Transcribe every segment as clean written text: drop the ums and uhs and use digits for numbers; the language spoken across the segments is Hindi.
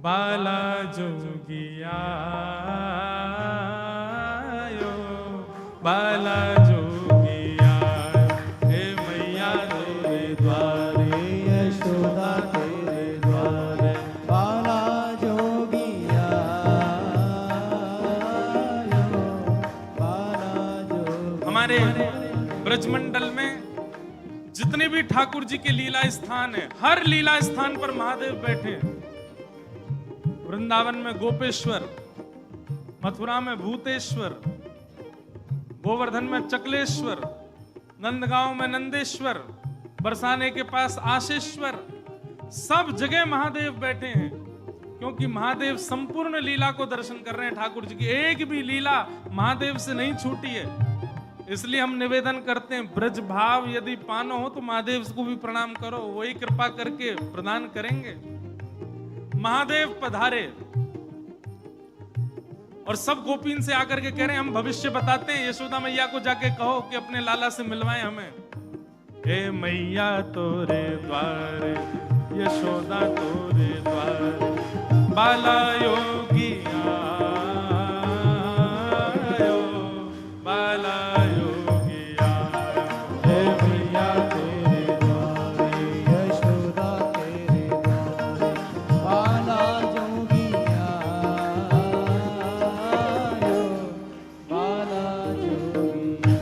बाला जोगिया बाला जोगिया हे मैया तेरे द्वारे यशोदा तेरे द्वारे बाला जोगिया बाला जोगिया। हमारे ब्रजमंडल में जितने भी ठाकुर जी के लीला स्थान है, हर लीला स्थान पर महादेव बैठे हैं। वृंदावन में गोपेश्वर, मथुरा में भूतेश्वर, गोवर्धन में चकलेश्वर, नंदगांव में नंदेश्वर, बरसाने के पास आशेश्वर, सब जगह महादेव बैठे हैं। क्योंकि महादेव संपूर्ण लीला को दर्शन कर रहे हैं। ठाकुर जी की एक भी लीला महादेव से नहीं छूटी है। इसलिए हम निवेदन करते हैं, ब्रज भाव यदि पानो हो तो महादेव को भी प्रणाम करो, वही कृपा करके प्रदान करेंगे। महादेव पधारे और सब गोपीन से आकर के कह रहे हैं, हम भविष्य बताते हैं। यशोदा मैया को जाके कहो कि अपने लाला से मिलवाएं हमें। हे मैया तोरे द्वार यशोदा तोरे द्वार बाला योगिया बाला योगिया हे मैया तेरे द्वारे यशोदा तेरे द्वारे बाला जोगिया बाला जोगिया।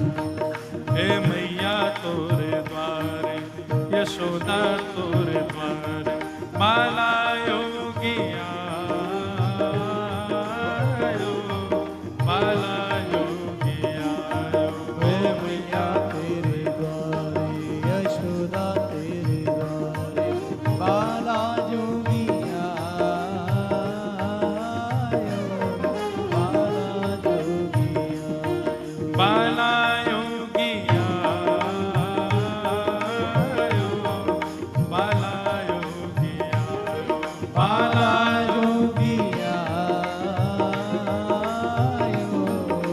हे मैया तोरे द्वारे यशोदा तोरे द्वारे बाला योगिया बाला योगिया हे मैया तेरे द्वारे यशोदा तेरे द्वारे बाला जोगिया बाला जोगिया। बाला योगिया बाला योगिया बाला जोगिया बाला जोगिया।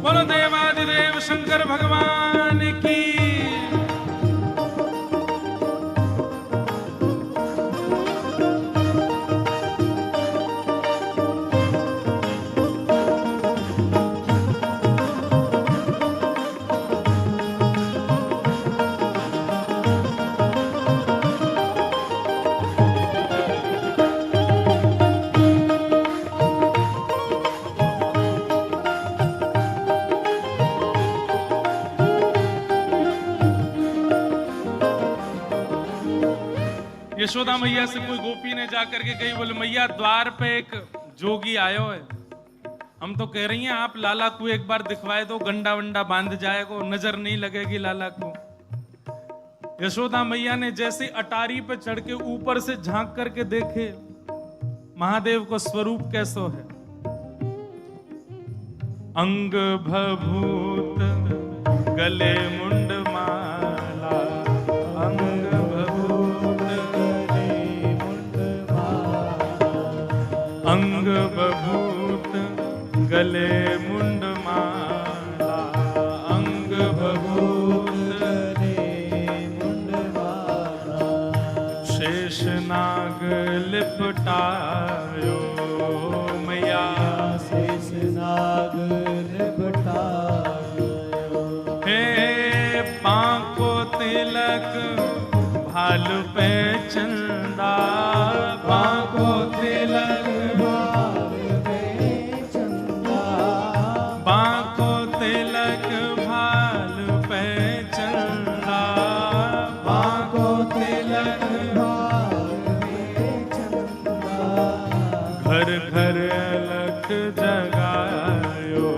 बोलो देवादिदेव शंकर भगवान की। यशोदा मैया से कोई गोपी ने जाकर के कही, बोले मैया द्वार पे एक जोगी आयो है, हम तो कह रही हैं आप लाला को एक बार दिखवाए दो, गंडा वंडा बांध जाएगा, नजर नहीं लगेगी लाला को। यशोदा मैया ने जैसे अटारी पे चढ़ के ऊपर से झांक करके देखे महादेव को स्वरूप कैसो है। अंग भभूत गले मुंड माला अंग भभूत अंग बभूत गले मुंड माला अंग बभूत शेष नाग लिपटायो मैया शेष नाग लिपटायो। हे पांको तिलक भालू पे चंदा पांको तिलक बांको तिलक भाल पे चंदा बांको तिलक घर घर अलख जगायो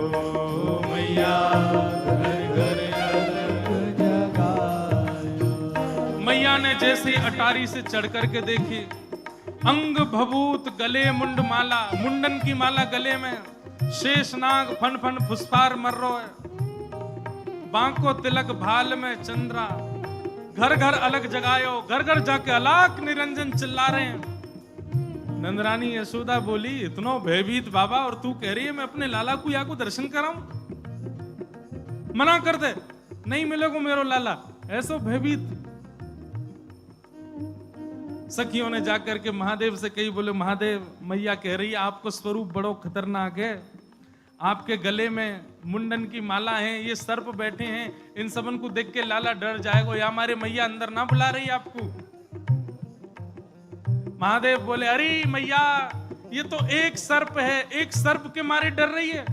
मैया घर घर अलख जगायो। मैया ने जैसे अटारी से चढ़ करके देखी, अंग भभूत गले मुंड माला, मुंडन की माला गले में, शेष नाग फन फन फुसफार मर रो है, बांको तिलक भाल में चंद्रा, घर घर अलग जगायो, घर घर जाके अलाक निरंजन चिल्ला रहे हैं। नंदरानी यशोदा बोली, इतनो भयभीत बाबा और तू कह रही है मैं अपने लाला को या को दर्शन कराऊं? मना कर दे, नहीं मिलेगा मेरो लाला। ऐसो भयभीत सखियों ने जाकर के महादेव से कही, बोले महादेव मैया कह रही है आपको स्वरूप बड़ो खतरनाक है, आपके गले में मुंडन की माला है, ये सर्प बैठे हैं, इन सबन को देख के लाला डर जाएगा, या हमारे मैया अंदर ना बुला रही आपको। महादेव बोले अरे मैया ये तो एक सर्प है, एक सर्प के मारे डर रही है,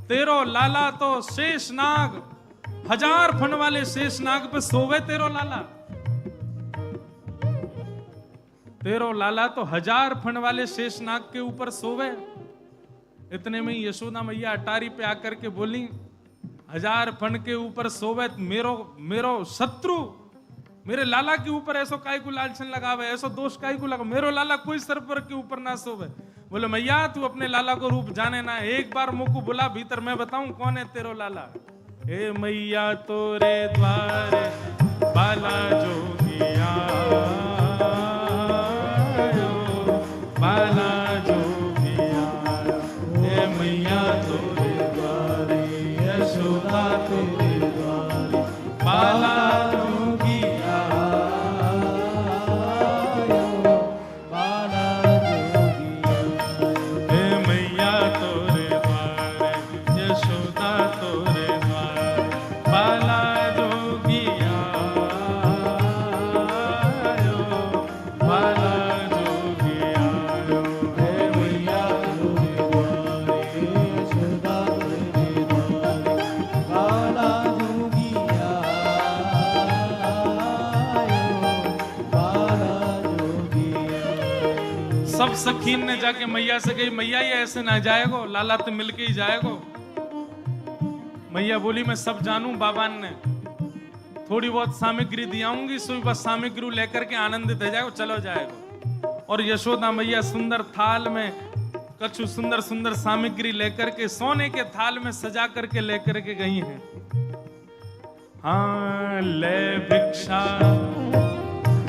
तेरो लाला तो शेषनाग, 1000 फन वाले शेषनाग पे सोवे तेरो लाला। तेरो लाला तो 1000 फन वाले शेषनाग के ऊपर सोवे। इतने में ही यशोदा मैया अटारी पे आकर के बोली 1000 फन के ऊपर सोवे मेरो शत्रु, मेरे लाला के ऊपर ऐसो काय को लालचन लगावे, ऐसो दोष काय को लगा, मेरो लाला कोई सर्पर के ऊपर ना सोवे। बोले मैया तू अपने लाला को रूप जाने ना, एक बार मुझको बुला भीतर, मैं बताऊं कौन है तेरो लाला। हे मैया तोरे द्वारे बाला जोगिया, बाला जोगिया, हे मैया तोरे द्वारे, यशोदा तोरे द्वारे, बाला जोगिया, बाला जोगिया, हे मैया तोरे द्वारे, यशोदा तोरे द्वारे, बाला जोगिया, बाला जोगिया, हे मैया तोरे द्वारे, यशोदा तेरे द्वारे, बाला जोगिया, बाला जोगिया। सब सखीन ने जाके मैया से कही मैया ये ऐसे ना जाएगो, लाला तो मिलके ही जाएगो। मैया बोली मैं सब जानूं बाबान ने, थोड़ी बहुत सामग्री दियाऊंगी, सो बस सामग्री लेकर के आनंदित हो जाएगो, चलो जाएगो। और यशोदा मैया सुंदर थाल में कछु सुंदर सुंदर सामग्री लेकर के सोने के थाल में सजा करके लेकर के गई हैं। हाँ ले भिक्षा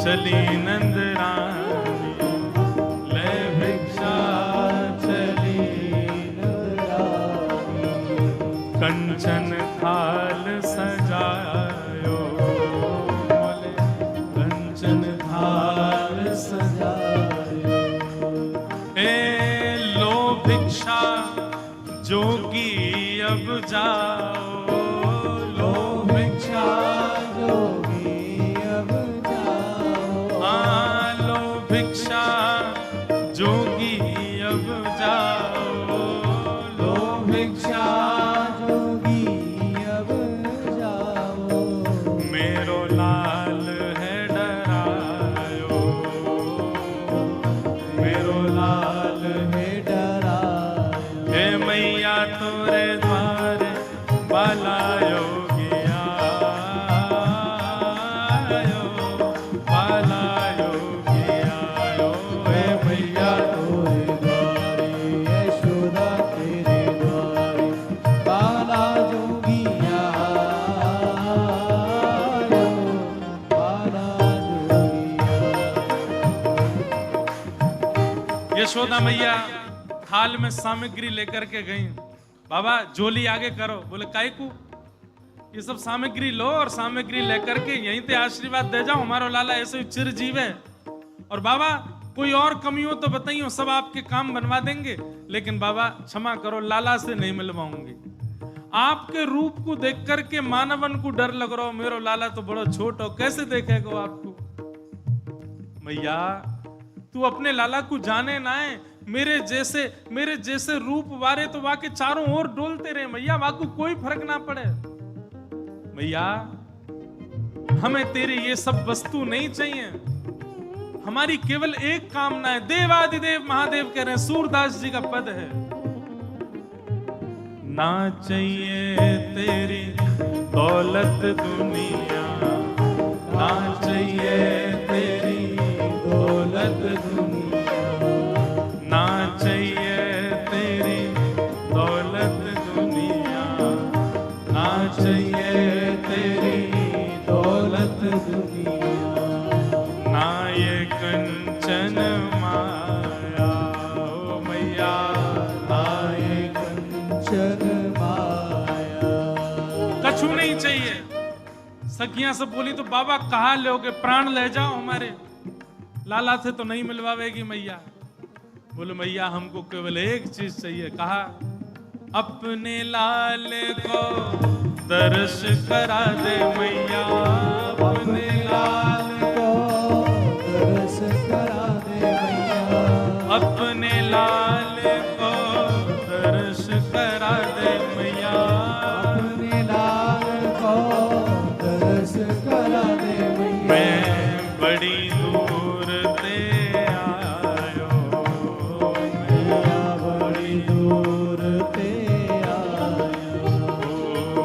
चली नंद रानी, ले भिक्षा चली नवरानी, कंचन थाल सजायो, बोले कंचन थाल सजायो, ए लो भिक्षा जोगी अब जाओ, लो भिक्षा जोगी अब जाओ, हाँ लो भिक्षा जोगी अब जाओ, लो भिक्षा जोगी अब जाओ, मेरो लाल है डरायो, मेरो लाल हे डरायो, हे मैया तोरे द्वारे बाला योगिया, बाला योगिया, हे मैया तोरे द्वारे, यशोदा तेरे द्वारे, बाला जोगिया, बाला जोगिया। यशोदा मैया थाल में सामग्री लेकर के गई। बाबा झोली आगे करो, बोले काय को, ये सब सामग्री लो और सामग्री लेकर के यहीं पे आशीर्वाद दे जाओ, हमारा लाला ऐसे ही चिरजीव है। और बाबा कोई और कमी हो तो बताइए, सब आपके काम बनवा देंगे, लेकिन बाबा क्षमा करो लाला से नहीं मिलवाऊंगी। आपके रूप को देख करके मानवन को डर लग रहा हो, मेरो लाला तो बड़ा छोट हो, कैसे देखेगा आपको। मैया तू अपने लाला को जाने ना है, मेरे जैसे रूप वारे तो वाके चारों ओर डोलते रहे मैया, वाको कोई फर्क ना पड़े। मैया हमें तेरी ये सब वस्तु नहीं चाहिए, हमारी केवल एक कामना है, देवादिदेव महादेव कह रहे हैं, सूरदास जी का पद है, ना चाहिए तेरी दौलत दुनिया, ना चाहिए तेरी दौलत दुनिया, ना चाहिए तेरी दौलत दुनिया, ना चाहिए तेरी दौलत दुनिया, ना ये कंचन माया, ओ मैया ना ये कंचन माया। कछु नहीं चाहिए। सखियां सब बोली तो बाबा कहाँ लोगे, प्राण ले जाओ हमारे। लाला से तो नहीं मिलवावेगी मैया। बोले मैया हमको केवल एक चीज चाहिए। कहा अपने लाल को दर्श करा दे मैया, अपने लाल को दर्श करा दे मैया, अपने लाल को दर्श करा दे मैया, अपने लाल को दर्श करा दे मैया। मैं बड़ी दूर ते आयो, मैया बड़ी दूर ते आयो,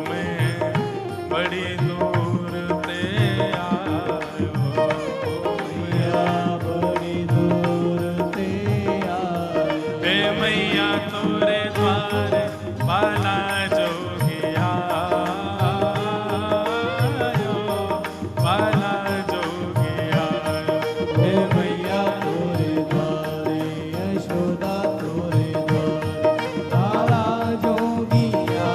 मैं बड़ी दूर ते आयो, मैया बड़ी दूर ते आयो। हे मैया तोरे द्वार बाला जोगिया बाला जोगिया। हे मैया तोरे द्वारे यशोदा तोरे द्वारे बाला जोगिया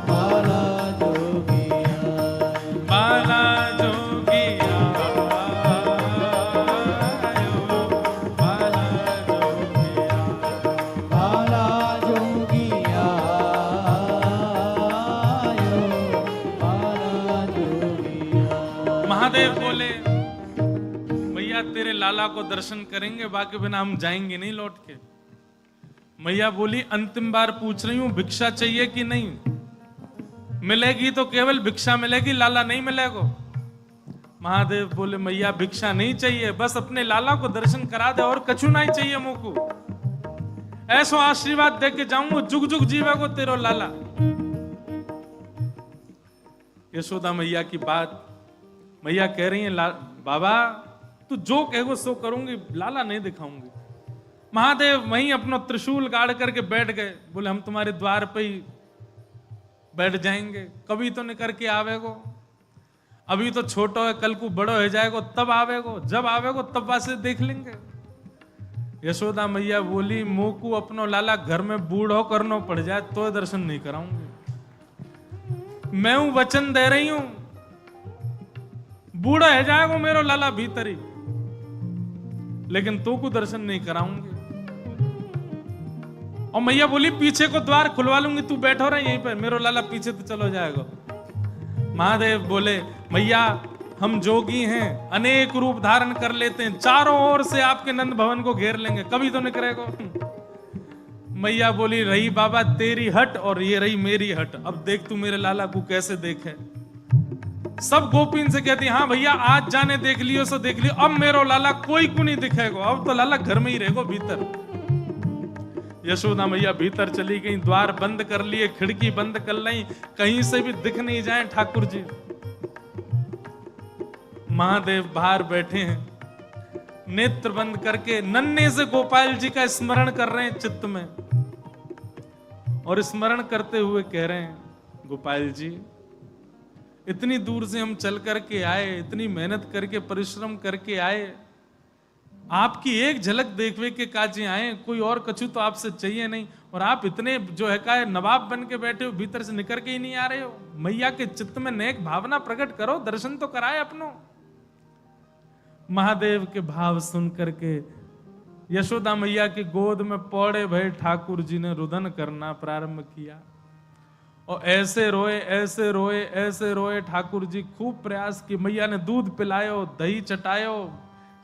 बाला जोगिया बाला जोगिया बाला जोगिया। बाला जोगिया बाला जोगिया। महादेव बोले मैया तेरे लाला को दर्शन करेंगे, बाकी बिना हम जाएंगे नहीं लौट के। मैया बोली अंतिम बार पूछ रही हूं भिक्षा चाहिए कि नहीं? मिलेगी तो केवल भिक्षा मिलेगी, लाला नहीं मिलेगा। महादेव बोले मैया भिक्षा नहीं चाहिए, बस अपने लाला को दर्शन करा दे और कछु नहीं चाहिए मुझको। ऐसो आशीर्वाद दे के जाऊंगा जुग जुग जीवे को तेरो लाला। यशोदा मैया की बात, मैया कह रही है बाबा तू जो कहेगो सो करूंगी, लाला नहीं दिखाऊंगी। महादेव वहीं अपना त्रिशूल गाड़ करके बैठ गए। बोले हम तुम्हारे द्वार पे ही बैठ जाएंगे, कभी तो निकर के आवेगो, अभी तो छोटो है, कल को बड़ो हो जाएगो तब आवेगो, जब आवेगो तब वासे देख लेंगे। यशोदा मैया बोली मुंह को अपनो लाला घर में बूढ़ो करनो पड़ जाए तो दर्शन नहीं कराऊंगी। मैं हूं वचन दे रही हूं, बूढ़ा है जाएगो मेरो लाला भीतर ही, लेकिन तो को दर्शन नहीं कराऊंगी। और मैया बोली पीछे को द्वार खुलवा लूंगी, तू बैठो रहे यहीं पर, मेरो लाला पीछे तो चलो जाएगा। महादेव बोले मैया हम जोगी हैं, अनेक रूप धारण कर लेते हैं, चारों ओर से आपके नंद भवन को घेर लेंगे, कभी तो निकलेगा। मैया बोली रही बाबा तेरी हट और ये रही मेरी हट, अब देख तू मेरे लाला को कैसे देखे। सब गोपीन से कहती हाँ भैया आज जाने देख लियो सो देख लियो, अब मेरो लाला कोई को नहीं दिखेगा, अब तो लाला घर में ही रहेगा भीतर। यशोदा मैया भीतर चली गई, द्वार बंद कर लिए, खिड़की बंद कर ली, कहीं से भी दिख नहीं जाए ठाकुर जी। महादेव बाहर बैठे हैं, नेत्र बंद करके नन्हे से गोपाल जी का स्मरण कर रहे हैं चित्त में, और स्मरण करते हुए कह रहे हैं गोपाल जी इतनी दूर से हम चल करके आए, इतनी मेहनत करके परिश्रम करके आए, आपकी एक झलक देखने के काजे आए, कोई और कछु तो आपसे चाहिए नहीं, और आप इतने जो है का नवाब बन के बैठे हो, भीतर से निकल के ही नहीं आ रहे हो। मैया के चित्त में नेक भावना प्रकट करो, दर्शन तो कराए अपनो। महादेव के भाव सुन करके यशोदा मैया की गोद में पौड़े भय ठाकुर जी ने रुदन करना प्रारंभ किया, और ऐसे रोए ऐसे रोए ऐसे रोए। ठाकुर जी खूब प्रयास की, मैया ने दूध पिलायो, दही चटायो,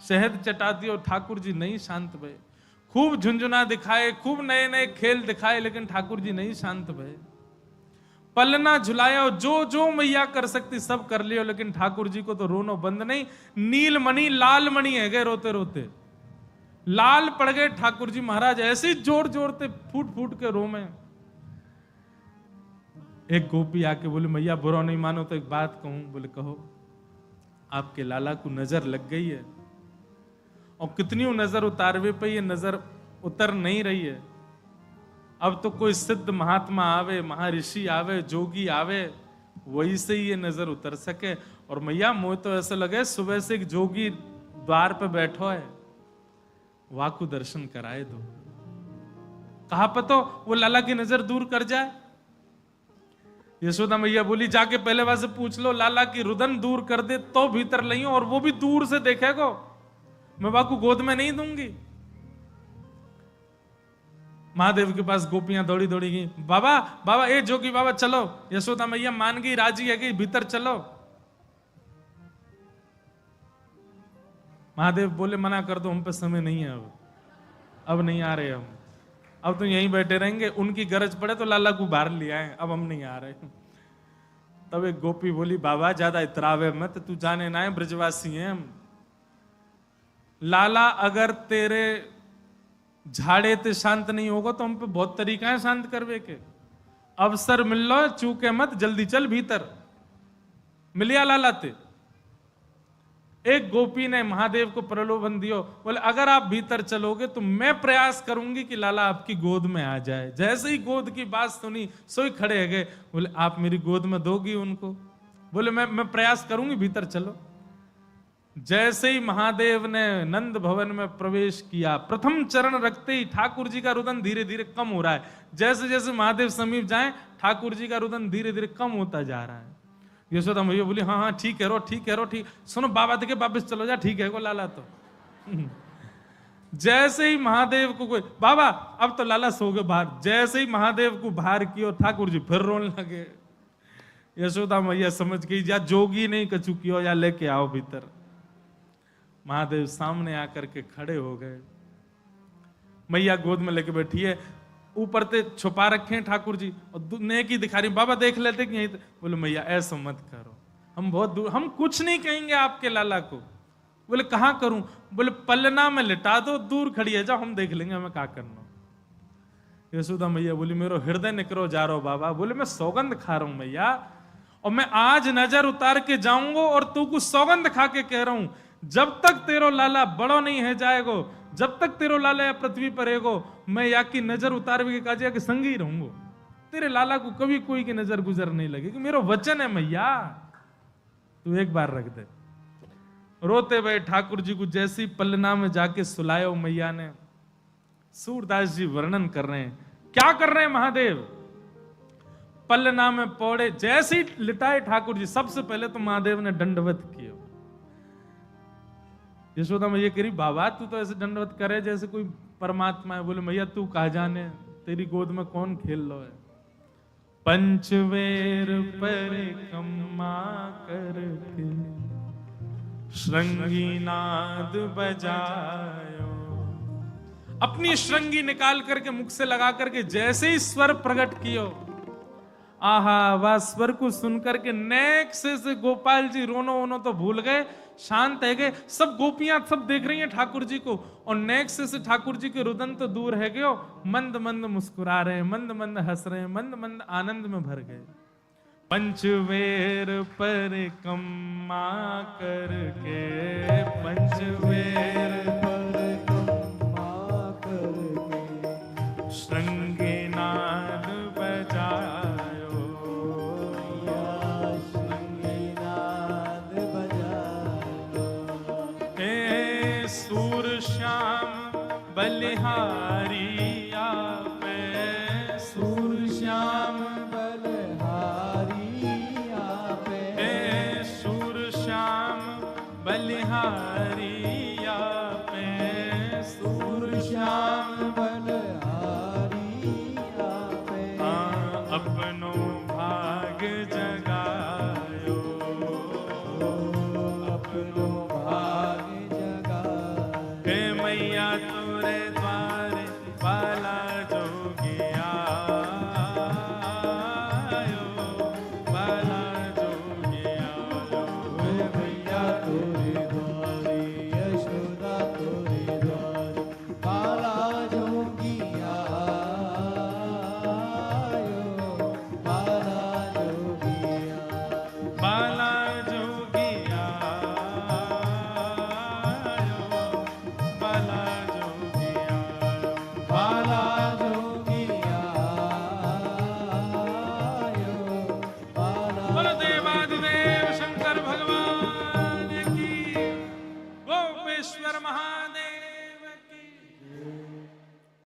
शहद चटा दियो, ठाकुर जी नहीं शांत भये। खूब झुंझुना दिखाए, खूब नए नए खेल दिखाए, लेकिन ठाकुर जी नहीं शांत भये। पलना झुलाया, जो जो मैया कर सकती सब कर लियो, लेकिन ठाकुर जी को तो रोनो बंद नहीं। नीलमणि लाल मणि है गए रोते रोते, लाल पड़ गए ठाकुर जी महाराज, ऐसे ही जोर जोरते फूट फूट के रो में। एक गोपी आके बोले मैया बुरा नहीं मानो तो एक बात कहूं। बोले कहो। आपके लाला को नजर लग गई है, और कितनी नजर उतारवे पे ये नजर उतर नहीं रही है। अब तो कोई सिद्ध महात्मा आवे, महर्षि आवे, जोगी आवे, वही से ही ये नजर उतर सके। और मैया मोह तो ऐसा लगे सुबह से एक जोगी द्वार पे बैठो है, वाकु दर्शन कराए दो। कहा पतो वो लाला की नजर दूर कर जाए। यशोदा मैया बोली जाके पहले वहां से पूछ लो लाला की रुदन दूर कर दे तो भीतर लइयो, और वो भी दूर से देखेगो, मैं बाकू गोद में नहीं दूंगी। महादेव के पास गोपियां दौड़ी दौड़ी गई, बाबा बाबा ए जोगी बाबा चलो। यशोदा मैया मान गई, राजी है गई, भीतर चलो। महादेव बोले मना कर दो, हम पे समय नहीं है, अब नहीं आ रहे हम, अब तो यहीं बैठे रहेंगे, उनकी गरज पड़े तो लाला को बाहर ले आए, अब हम नहीं आ रहे। तब एक गोपी बोली बाबा ज्यादा इतरावे मत, तू जाने ना है ब्रजवासी हैं हम। लाला अगर तेरे झाड़े ते शांत नहीं होगा तो हम पे बहुत तरीका है शांत करवे के। अवसर मिल लो, चूके मत, जल्दी चल भीतर। मिलिया लाला ते। एक गोपी ने महादेव को प्रलोभन दियो, बोले अगर आप भीतर चलोगे तो मैं प्रयास करूंगी कि लाला आपकी गोद में आ जाए। जैसे ही गोद की बात सुनी सोई खड़े है गए, बोले आप मेरी गोद में दोगी उनको? बोले मैं प्रयास करूंगी, भीतर चलो। जैसे ही महादेव ने नंद भवन में प्रवेश किया, प्रथम चरण रखते ही ठाकुर जी का रुदन धीरे धीरे कम हो रहा है। जैसे जैसे महादेव समीप जाए ठाकुर जी का रुदन धीरे धीरे कम होता जा रहा है। यशोदा मैया बोली हाँ हाँ ठीक है रो, ठीक है रो, ठीक। सुनो बाबा देखे वापिस चलो जा, ठीक है को लाला तो। जैसे ही महादेव को कोई बाबा अब तो लाला सो गए बाहर, जैसे ही महादेव को बाहर किया ठाकुर जी फिर रोने लगे। यशोदा मैया समझ गई या जोगी नहीं कछु कियो या लेके आओ भीतर। महादेव सामने आकर के खड़े हो गए, मैया गोद में लेके बैठी है, ऊपर ते छुपा रखे हैं ठाकुर जी और नेकी दिखा रही, बाबा देख लेते कि यहीं। बोले मैया ऐसा मत करो, हम बहुत दूर, हम कुछ नहीं कहेंगे आपके लाला को। बोले कहां करूं? बोले पलना में लिटा दो, दूर खड़ी है, जाओ हम देख लेंगे हमें क्या करना। यशोदा मैया बोली मेरो हृदय निकरो जा रहा हो बाबा। बोले मैं सौगंध खा रहा हूं मैया, और मैं आज नजर उतार के जाऊंगा और तू कुछ सौगंध खा के कह रहा हूं, जब तक तेरो लाला बड़ो नहीं है जाएगो, जब तक तेरो लाला या पृथ्वी पर रहेगो, मैं या की नजर उतार के काजिया के संग ही रहूंगो। तेरे लाला को कभी कोई की नजर गुजर नहीं लगेगी, मेरा वचन है मैया, तू एक बार रख दे। रोते हुए ठाकुर जी को जैसे ही पलना में जाके सुलायो मैया ने। सूरदास जी वर्णन कर रहे हैं, क्या कर रहे हैं महादेव? पलना में पौड़े, जैसे ही लिटाए ठाकुर जी, सबसे पहले तो महादेव ने दंडवत किया। यशोदा मैया कह रही बाबा तू तो ऐसे दंडवत करे जैसे कोई परमात्मा है। बोले मैया तू कहा जाने, तेरी गोद में कौन खेल लो है। पंचवेर परिक्रमा करके श्रृंगी नाद बजायो। अपनी श्रृंगी निकाल करके मुख से लगा करके जैसे ही स्वर प्रकट कियो, आहा वह स्वर को सुनकर के नेक से गोपाल जी रोनो वोनो तो भूल गए, शांत है गए। सब गोपियां सब देख रही हैं ठाकुर जी को, और नेक से ठाकुर जी के रुदन तो दूर है गयो, मंद मंद मुस्कुरा रहे हैं, मंद मंद हंस रहे हैं, मंद मंद आनंद में भर गए। पंचवेर परिक्रमा करके, पंचवेर परिक्रमा करके श्रृंगी नाद बजायो, श्रृंगी नाद बजायो। हे सूर श्याम बलिहारी आपे, सूर श्याम बलिहारी,